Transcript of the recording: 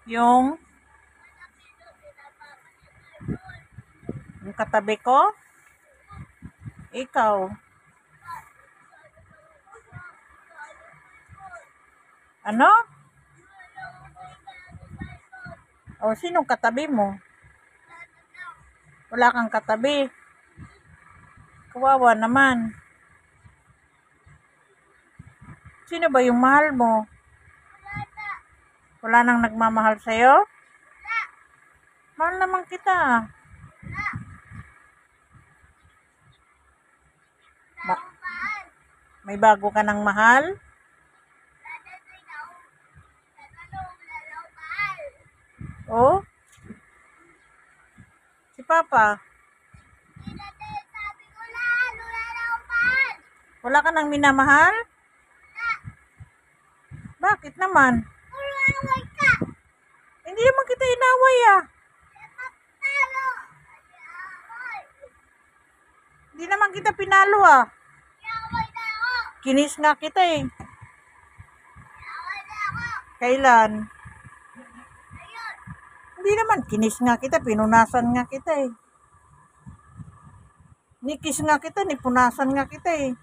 Yung katabi ko? Ikaw. Ano? O, sinong katabi mo? Wala kang katabi. Kawawa naman. Sino ba yung mahal mo? Wala nang nagmamahal sa'yo? Mahal naman kita. May bago ka ng mahal? Oh? Si Papa? Wala ka nang minamahal? Bakit naman? Hindi naman kita inaway ah. Hindi naman kita pinalo ah. Kinis nga kita eh. Kailan? Hindi naman, kinis nga kita, pinunasan nga kita eh. Nikis nga kita, nipunasan nga kita eh.